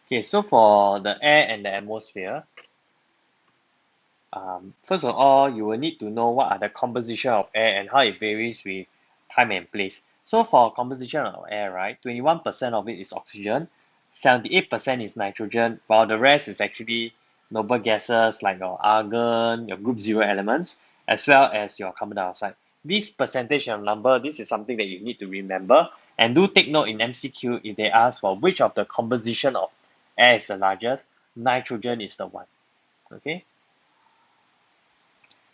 Okay, so for the air and the atmosphere, first of all, you will need to know what are the composition of air and how it varies with time and place. So for composition of air, right, 21% of it is oxygen, 78% is nitrogen, while the rest is actually noble gases like your argon, your group zero elements, as well as your carbon dioxide. This percentage of number, this is something that you need to remember. And do take note in MCQ if they ask for which of the composition of air is the largest, nitrogen is the one. Okay.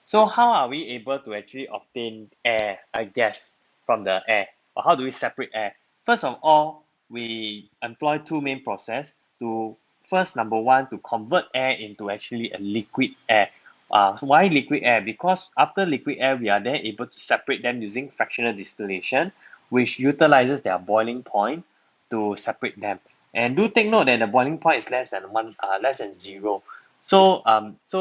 So how are we able to actually obtain air, gas from the air? Or how do we separate air? First of all, we employ two main process to first number one to convert air into actually a liquid air. Why liquid air? Because after liquid air, we are then able to separate them using fractional distillation, which utilizes their boiling point to separate them. And do take note that the boiling point is less than zero. So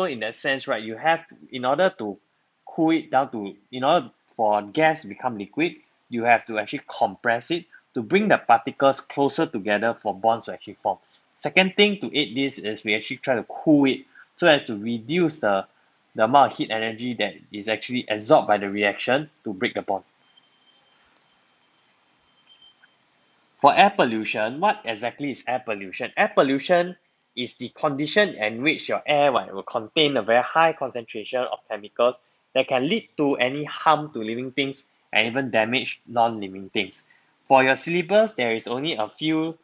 in that sense, right, you have to, in order to cool it down to, in order for gas to become liquid, you have to actually compress it to bring the particles closer together for bonds to actually form. Second thing to aid this is we actually try to cool it so as to reduce the amount of heat energy that is actually absorbed by the reaction to break the bond. For air pollution, what exactly is air pollution? Air pollution is the condition in which your air will contain a very high concentration of chemicals that can lead to any harm to living things and even damage non-living things. For your syllabus, there is only a few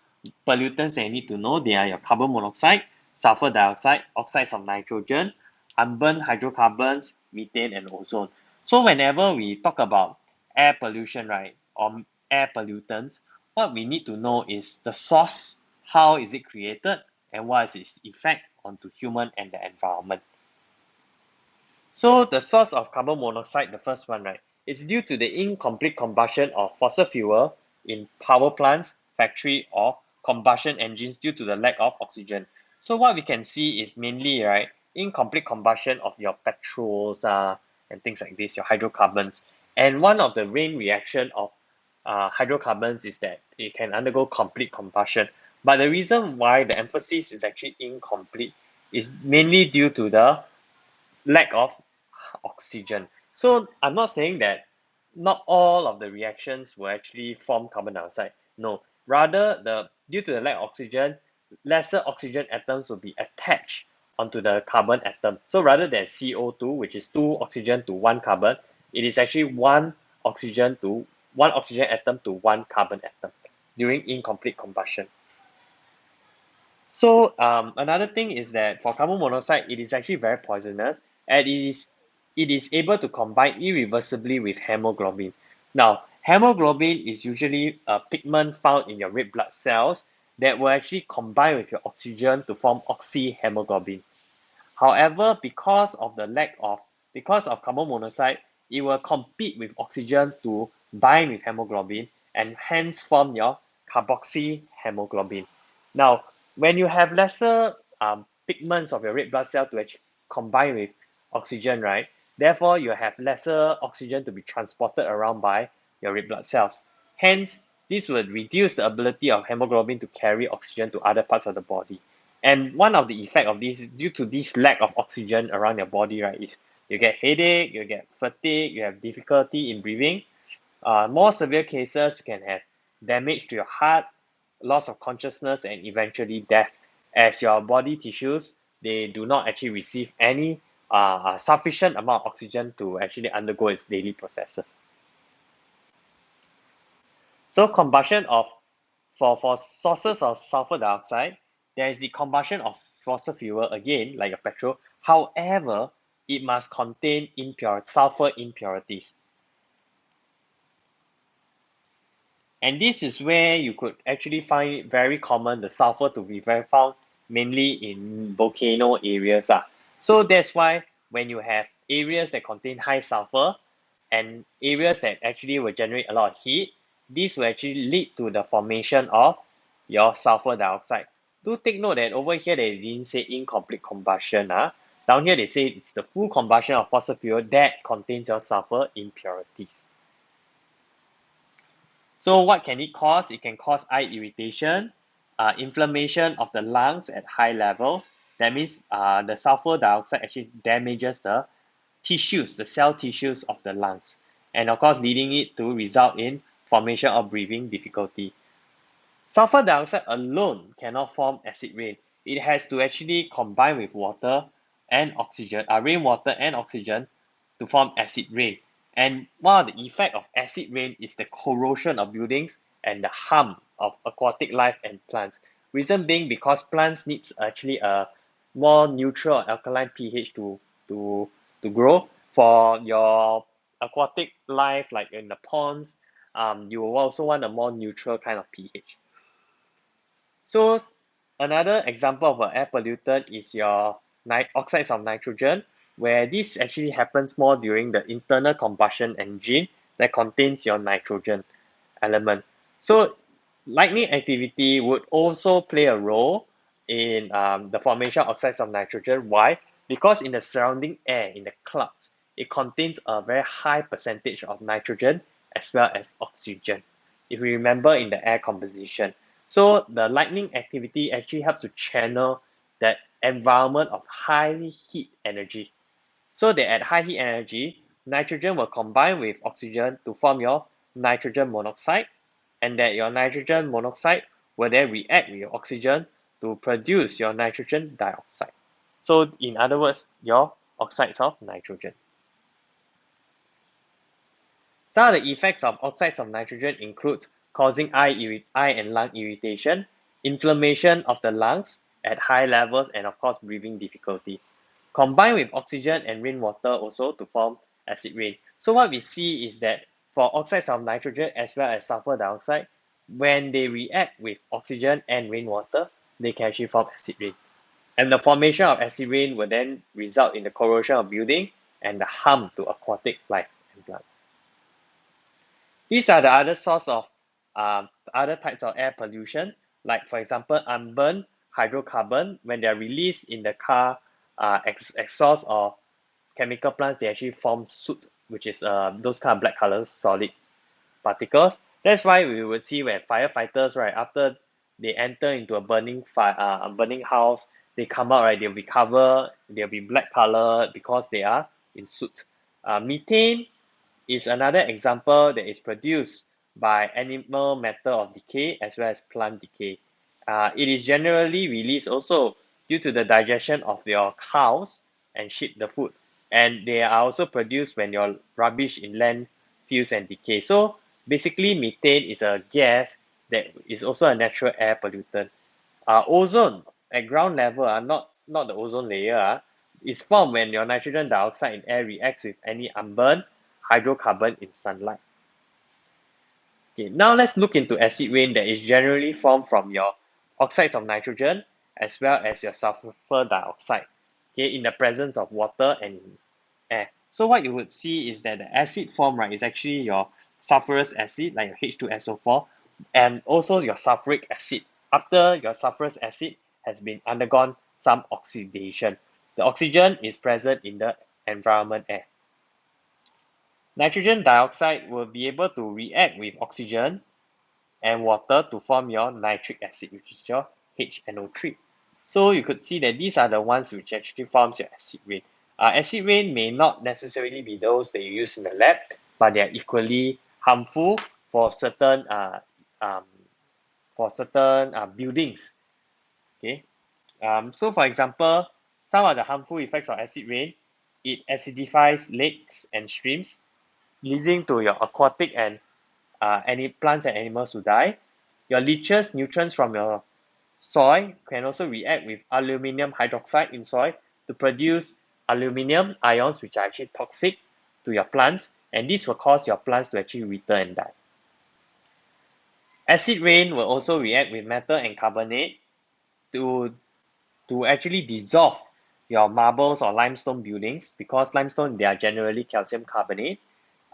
pollutants that you need to know. They are your carbon monoxide, sulfur dioxide, oxides of nitrogen, unburned hydrocarbons, methane, and ozone. So whenever we talk about air pollution, right, or air pollutants, what we need to know is the source, how is it created, and what is its effect onto human and the environment. So the source of carbon monoxide, the first one, right, it's due to the incomplete combustion of fossil fuel in power plants, factory, or combustion engines due to the lack of oxygen. So what we can see is mainly, right, incomplete combustion of your petrols and things like this, your hydrocarbons. And one of the main reaction of hydrocarbons is that it can undergo complete combustion. But the reason why the emphasis is actually incomplete is mainly due to the lack of oxygen. So I'm not saying that not all of the reactions will actually form carbon dioxide. No, rather due to the lack of oxygen, lesser oxygen atoms will be attached onto the carbon atom. So rather than CO2, which is two oxygen to one carbon, it is actually one oxygen atom to one carbon atom during incomplete combustion. So another thing is that for carbon monoxide, it is actually very poisonous and it is able to combine irreversibly with hemoglobin. Now, hemoglobin is usually a pigment found in your red blood cells that will actually combine with your oxygen to form oxyhemoglobin. However, because of carbon monoxide, it will compete with oxygen to bind with hemoglobin and hence form your carboxyhemoglobin. Now, when you have lesser pigments of your red blood cell to actually combine with oxygen, right? Therefore, you have lesser oxygen to be transported around by your red blood cells. Hence, this will reduce the ability of hemoglobin to carry oxygen to other parts of the body. And one of the effect of this is due to this lack of oxygen around your body, right, is you get headache, you get fatigue, you have difficulty in breathing. More severe cases, you can have damage to your heart, loss of consciousness, and eventually death, as your body tissues, they do not actually receive any sufficient amount of oxygen to actually undergo its daily processes. So combustion of for sources of sulfur dioxide, there is the combustion of fossil fuel again, like a petrol. However, it must contain sulfur impurities. And this is where you could actually find it very common, the sulfur to be very found mainly in volcano areas. So that's why when you have areas that contain high sulfur and areas that actually will generate a lot of heat, this will actually lead to the formation of your sulfur dioxide. Do take note that over here they didn't say incomplete combustion. Down here they say it's the full combustion of fossil fuel that contains your sulfur impurities. So what can it cause? It can cause eye irritation, inflammation of the lungs at high levels. That means the sulfur dioxide actually damages the tissues, the cell tissues of the lungs, and of course leading it to result in formation of breathing difficulty. Sulfur dioxide alone cannot form acid rain. It has to actually combine with water and oxygen, rainwater and oxygen to form acid rain. And one of the effect of acid rain is the corrosion of buildings and the harm of aquatic life and plants. Reason being because plants needs actually a more neutral alkaline pH to grow. For your aquatic life, like in the ponds, you will also want a more neutral kind of pH. So another example of an air pollutant is your oxides of nitrogen, where this actually happens more during the internal combustion engine that contains your nitrogen element. So lightning activity would also play a role in the formation of oxides of nitrogen. Why? Because in the surrounding air, in the clouds, it contains a very high percentage of nitrogen as well as oxygen. If we remember in the air composition. So the lightning activity actually helps to channel that environment of high heat energy. So that at high heat energy, nitrogen will combine with oxygen to form your nitrogen monoxide, and that your nitrogen monoxide will then react with your oxygen to produce your nitrogen dioxide. So in other words, your oxides of nitrogen. Some of the effects of oxides of nitrogen include causing eye and lung irritation, inflammation of the lungs at high levels, and of course breathing difficulty. Combined with oxygen and rainwater also to form acid rain. So what we see is that for oxides of nitrogen as well as sulfur dioxide, when they react with oxygen and rainwater, they can actually form acid rain. And the formation of acid rain will then result in the corrosion of building and the harm to aquatic life and plants. These are the other source of other types of air pollution, like for example, unburned hydrocarbon. When they are released in the car exhaust or chemical plants, they actually form soot, which is those kind of black color solid particles. That's why we will see when firefighters, right, after they enter into a burning house, they come out, right, they'll be covered, they'll be black color because they are in soot. Methane is another example that is produced by animal matter of decay as well as plant decay. It is generally released also due to the digestion of your cows and sheep the food. And they are also produced when your rubbish in landfills and decay. So basically methane is a gas that is also a natural air pollutant. Ozone at ground level, not the ozone layer, is formed when your nitrogen dioxide in air reacts with any unburned hydrocarbon in sunlight. Okay, now let's look into acid rain that is generally formed from your oxides of nitrogen as well as your sulfur dioxide, okay, in the presence of water and air. So what you would see is that the acid form, right, is actually your sulfurous acid, like your H2SO4, and also your sulfuric acid. After your sulfurous acid has been undergone some oxidation, the oxygen is present in the environment air. Nitrogen dioxide will be able to react with oxygen and water to form your nitric acid, which is your HNO3. So you could see that these are the ones which actually forms your acid rain. Acid rain may not necessarily be those that you use in the lab, but they are equally harmful for certain um, buildings. Okay. So for example, some of the harmful effects of acid rain, it acidifies lakes and streams, leading to your aquatic and any plants and animals to die. Your leaches nutrients from your soil can also react with aluminium hydroxide in soil to produce aluminium ions, which are actually toxic to your plants, and this will cause your plants to actually wither and die. Acid rain will also react with metal and carbonate to actually dissolve your marbles or limestone buildings, because limestone, they are generally calcium carbonate,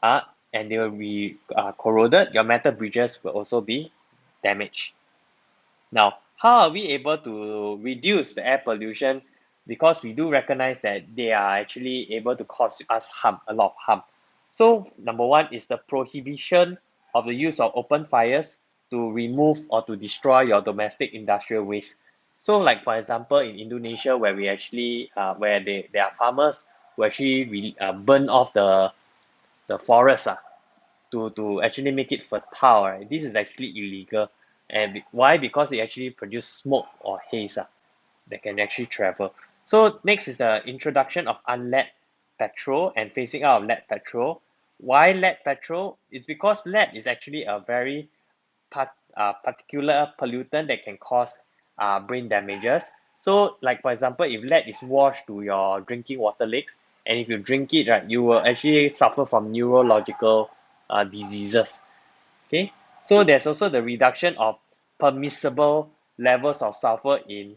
uh, and they will be corroded. Your metal bridges will also be damaged. Now, how are we able to reduce the air pollution? Because we do recognize that they are actually able to cause us harm, a lot of harm. So number one is the prohibition of the use of open fires to remove or to destroy your domestic industrial waste. So like for example in Indonesia where we actually where there are farmers who actually burn off the forest to actually make it fertile, right? This is actually illegal. And why? Because it actually produce smoke or haze that can actually travel. So next is the introduction of unlead petrol and phasing out of lead petrol. Why lead petrol? It's because lead is actually a very particular pollutant that can cause brain damages. So like for example, if lead is washed to your drinking water lakes, and if you drink it, right, you will actually suffer from neurological diseases. Okay, so there's also the reduction of permissible levels of sulfur in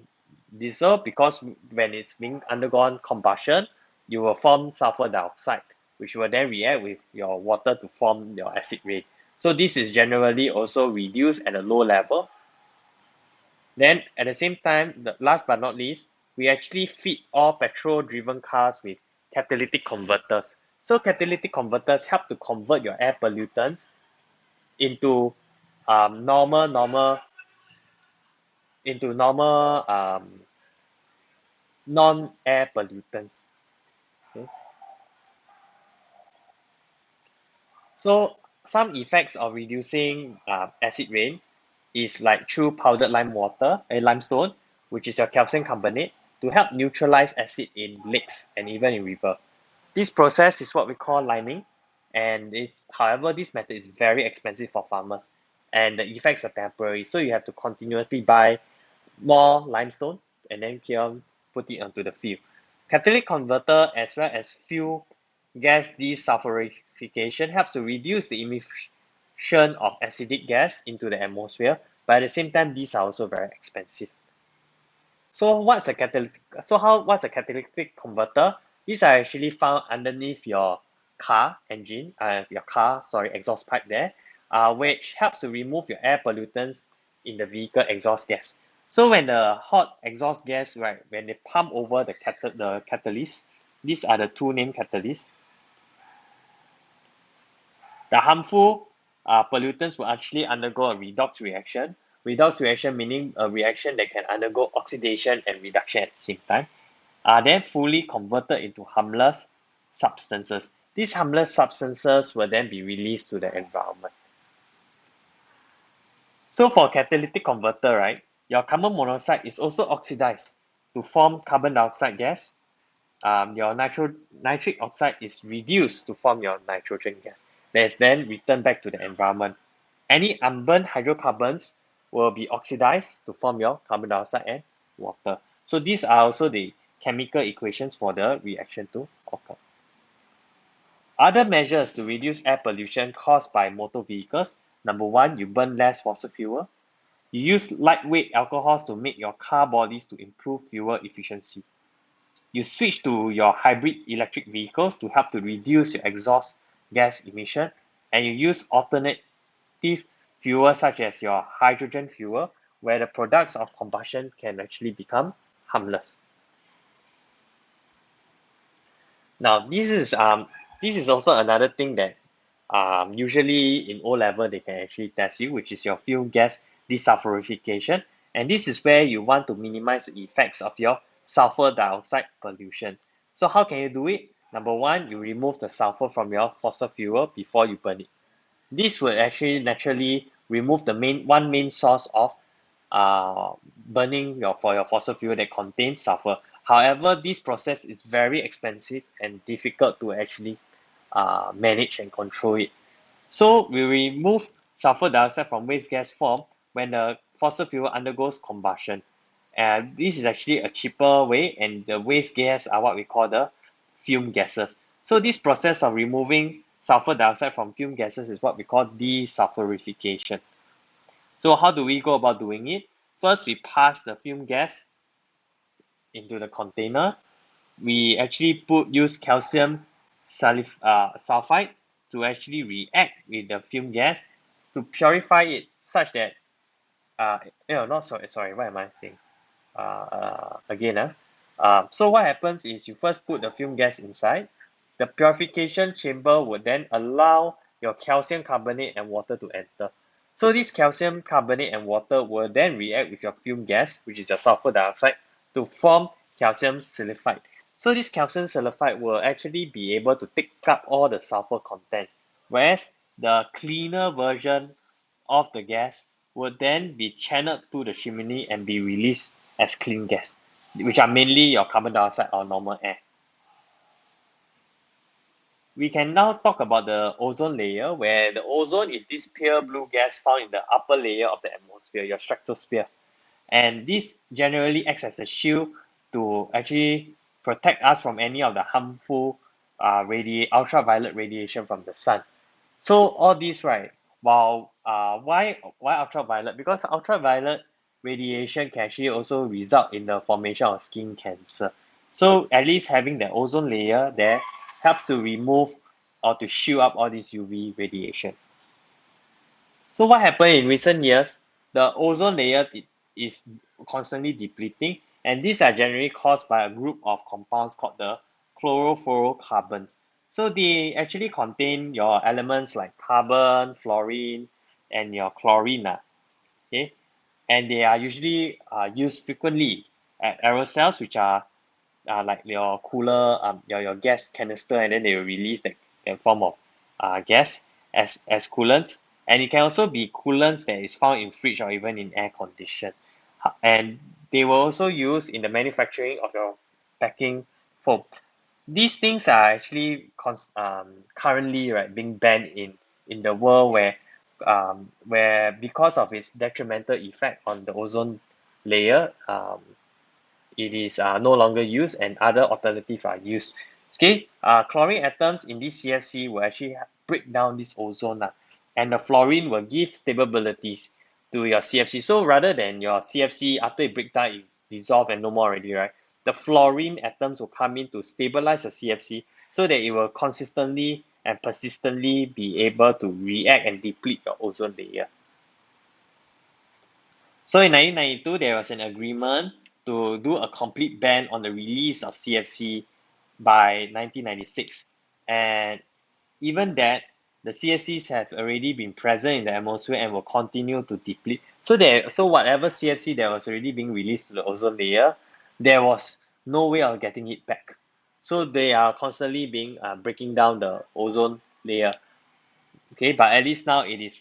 diesel because when it's being undergone combustion, you will form sulfur dioxide, which will then react with your water to form your acid rain. So this is generally also reduced at a low level. Then at the same time, the last but not least, we actually feed all petrol-driven cars with catalytic converters. So catalytic converters help to convert your air pollutants into normal non-air pollutants. Okay? So some effects of reducing acid rain is like through powdered limestone, which is your calcium carbonate, to help neutralize acid in lakes and even in river. This process is what we call liming, and however, this method is very expensive for farmers, and the effects are temporary. So you have to continuously buy more limestone and then put it onto the field. Catalytic converter as well as fuel gas desulfurification helps to reduce the emission of acidic gas into the atmosphere, but at the same time, these are also very expensive. So what's a catalytic converter? These are actually found underneath your exhaust pipe there, which helps to remove your air pollutants in the vehicle exhaust gas. So when the hot exhaust gas, right, when they pump over the catalyst, these are the two named catalysts. The harmful pollutants will actually undergo a redox reaction. Redox reaction meaning a reaction that can undergo oxidation and reduction at the same time, are then fully converted into harmless substances. These harmless substances will then be released to the environment. So for catalytic converter, right, your carbon monoxide is also oxidized to form carbon dioxide gas. Your nitric oxide is reduced to form your nitrogen gas. That is then returned back to the environment. Any unburned hydrocarbons will be oxidized to form your carbon dioxide and water. So these are also the chemical equations for the reaction to occur. Other measures to reduce air pollution caused by motor vehicles. Number one, you burn less fossil fuel. You use lightweight alcohols to make your car bodies to improve fuel efficiency. You switch to your hybrid electric vehicles to help to reduce your exhaust gas emission, and you use alternative fuel such as your hydrogen fuel, where the products of combustion can actually become harmless. Now, this is also another thing that usually in O level they can actually test you, which is your fuel gas desulfurification, and this is where you want to minimize the effects of your sulfur dioxide pollution. So how can you do it? Number one, you remove the sulfur from your fossil fuel before you burn it. This would actually naturally remove the main source of burning for your fossil fuel that contains sulfur. However, this process is very expensive and difficult to actually manage and control it. So we remove sulfur dioxide from waste gas form when the fossil fuel undergoes combustion. And this is actually a cheaper way, and the waste gas are what we call the fume gases. So this process of removing sulfur dioxide from fume gases is what we call desulfurification. So how do we go about doing it? First, we pass the fume gas into the container. We actually use calcium sulfide to actually react with the fume gas to purify it such that not sorry, what am I saying? Again, so what happens is you first put the fume gas inside. The purification chamber would then allow your calcium carbonate and water to enter. So this calcium carbonate and water will then react with your fume gas, which is your sulfur dioxide, to form calcium sulfide. So this calcium sulfide will actually be able to take up all the sulfur content, whereas the cleaner version of the gas would then be channeled to the chimney and be released as clean gas, which are mainly your carbon dioxide or normal air. We can now talk about the ozone layer, where the ozone is this pale blue gas found in the upper layer of the atmosphere, your stratosphere. And this generally acts as a shield to actually protect us from any of the harmful ultraviolet radiation from the sun. So all these, right, while why ultraviolet? Because ultraviolet radiation can actually also result in the formation of skin cancer. So at least having the ozone layer there helps to remove or to shield up all this UV radiation. So what happened in recent years, the ozone layer is constantly depleting, and these are generally caused by a group of compounds called the chlorofluorocarbons. So they actually contain your elements like carbon, fluorine, and your chlorine. Okay, and they are usually used frequently at aerosols, which are like your cooler, your gas canister, and then they will release that form of gas as coolants. And it can also be coolants that is found in fridge or even in air condition. And they were also used in the manufacturing of your packing foam. These things are actually currently right being banned in the world where because of its detrimental effect on the ozone layer, it is no longer used and other alternatives are used. Okay, chlorine atoms in this CFC will actually break down this ozone and the fluorine will give stabilities to your CFC. So rather than your CFC after it breaks down, it's dissolved and no more already, right? The fluorine atoms will come in to stabilize your CFC so that it will consistently and persistently be able to react and deplete your ozone layer. So in 1992, there was an agreement to do a complete ban on the release of CFC by 1996. And even that, the CFCs have already been present in the atmosphere and will continue to deplete. So whatever CFC that was already being released to the ozone layer, there was no way of getting it back. So they are constantly being breaking down the ozone layer. Okay, but at least now it is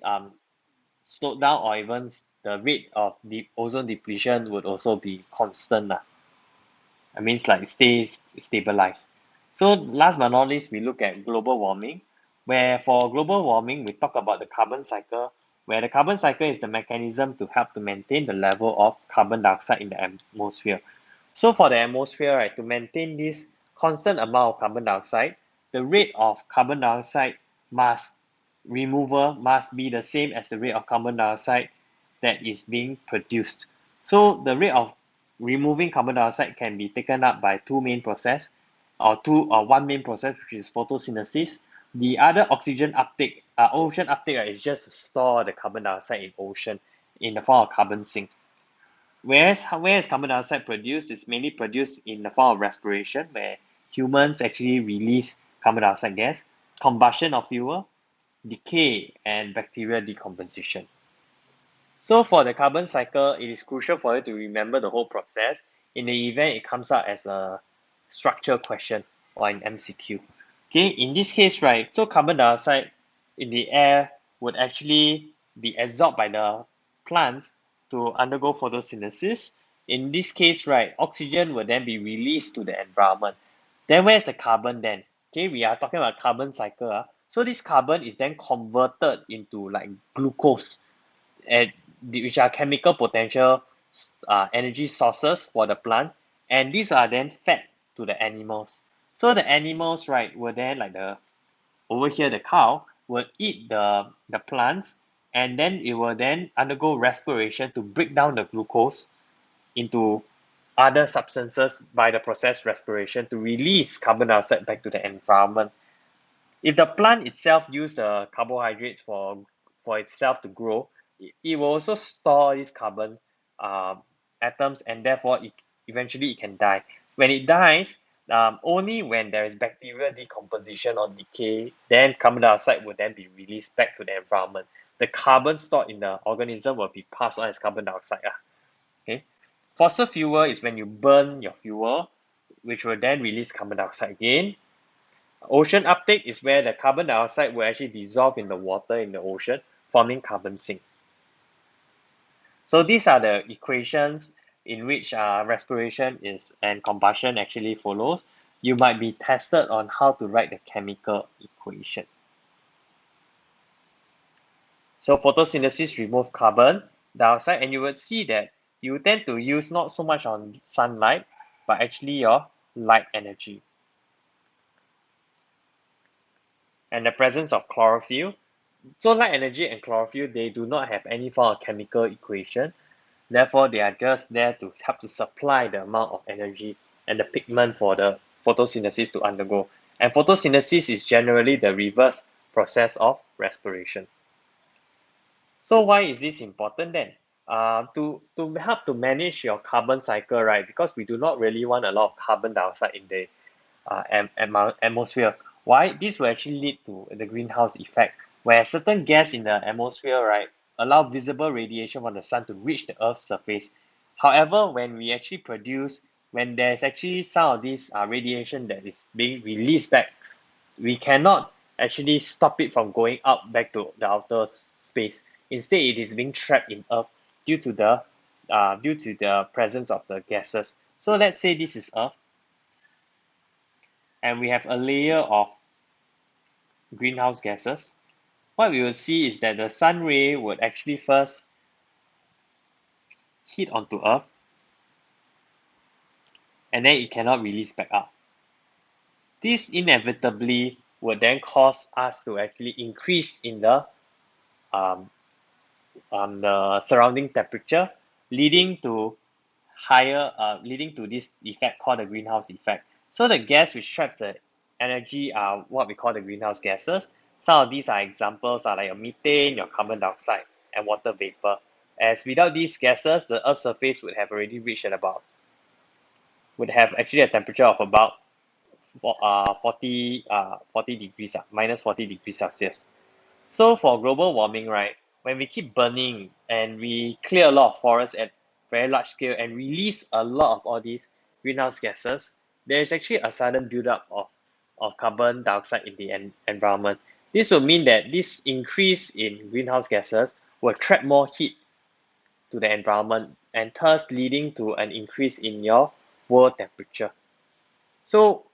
slowed down or even the rate of the ozone depletion would also be constant. I mean, like stays stabilized. So last but not least, we look at global warming, where for global warming, we talk about the carbon cycle, where the carbon cycle is the mechanism to help to maintain the level of carbon dioxide in the atmosphere. So for the atmosphere, right, to maintain this constant amount of carbon dioxide, the rate of carbon dioxide must removal must be the same as the rate of carbon dioxide that is being produced. So the rate of removing carbon dioxide can be taken up by two main process or one main process, which is photosynthesis. The other ocean uptake, right, is just to store the carbon dioxide in ocean in the form of carbon sink. Whereas where is carbon dioxide produced? It's mainly produced in the form of respiration, where humans actually release carbon dioxide gas, combustion of fuel, decay, and bacterial decomposition. So for the carbon cycle, it is crucial for you to remember the whole process in the event it comes out as a structure question or an MCQ. Okay, in this case, right, so carbon dioxide in the air would actually be absorbed by the plants to undergo photosynthesis. In this case, right, oxygen will then be released to the environment. Then where's the carbon then? Okay, we are talking about carbon cycle. So this carbon is then converted into like glucose and which are chemical potential energy sources for the plant, and these are then fed to the animals. So the animals, right, will then like the over here the cow will eat the plants, and then it will then undergo respiration to break down the glucose into other substances by the process respiration to release carbon dioxide back to the environment. If the plant itself use the carbohydrates for itself to grow, it will also store these carbon atoms, and therefore eventually it can die. When it dies, only when there is bacterial decomposition or decay, then carbon dioxide will then be released back to the environment. the carbon stored in the organism will be passed on as carbon dioxide. Okay. Fossil fuel is when you burn your fuel, which will then release carbon dioxide again. Ocean uptake is where the carbon dioxide will actually dissolve in the water in the ocean, forming carbon sink. So these are the equations in which respiration is and combustion actually follows. You might be tested on how to write the chemical equation. So photosynthesis removes carbon dioxide, and you would see that you tend to use not so much on sunlight, but actually your light energy. And the presence of chlorophyll. So light energy and chlorophyll, they do not have any form of chemical equation. Therefore, they are just there to help to supply the amount of energy and the pigment for the photosynthesis to undergo. And photosynthesis is generally the reverse process of respiration. So why is this important then? To help to manage your carbon cycle, right? Because we do not really want a lot of carbon dioxide in the atmosphere. Why? This will actually lead to the greenhouse effect, where certain gas in the atmosphere, right, allow visible radiation from the sun to reach the Earth's surface. However, when there's actually some of this radiation that is being released back, we cannot actually stop it from going out back to the outer space. Instead, it is being trapped in Earth due to the presence of the gases. So let's say this is Earth, and we have a layer of greenhouse gases. What we will see is that the sun ray would actually first hit onto Earth, and then it cannot release back up. This inevitably would then cause us to actually increase in um, the surrounding temperature, leading to leading to this effect called the greenhouse effect. So the gas which traps the energy are what we call the greenhouse gases. Some of these are examples are like your methane, your carbon dioxide, and water vapor. As without these gases, the Earth's surface would have already reached at about would have actually a temperature of about 40 degrees, minus 40 degrees Celsius. So for global warming, right, when we keep burning and we clear a lot of forests at very large scale and release a lot of all these greenhouse gases, there is actually a sudden buildup of carbon dioxide in the environment. This will mean that this increase in greenhouse gases will trap more heat to the environment and thus leading to an increase in your world temperature. So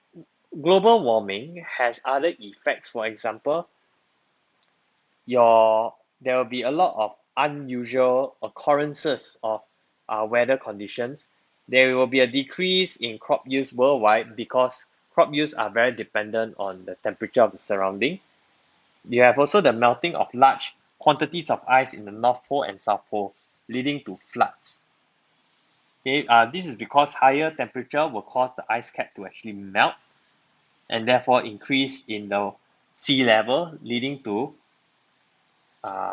global warming has other effects. For example, there will be a lot of unusual occurrences of weather conditions. There will be a decrease in crop yields worldwide because crop yields are very dependent on the temperature of the surrounding. You have also the melting of large quantities of ice in the North Pole and South Pole, leading to floods. Okay, this is because higher temperature will cause the ice cap to actually melt and therefore increase in the sea level, leading to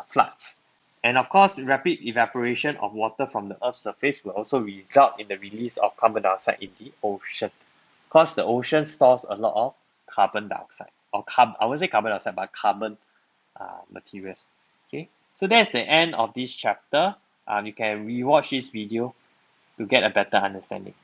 floods. And of course, rapid evaporation of water from the Earth's surface will also result in the release of carbon dioxide in the ocean. Because the ocean stores a lot of carbon dioxide, or I won't say carbon dioxide, but carbon materials. Okay, so that's the end of this chapter. You can rewatch this video to get a better understanding.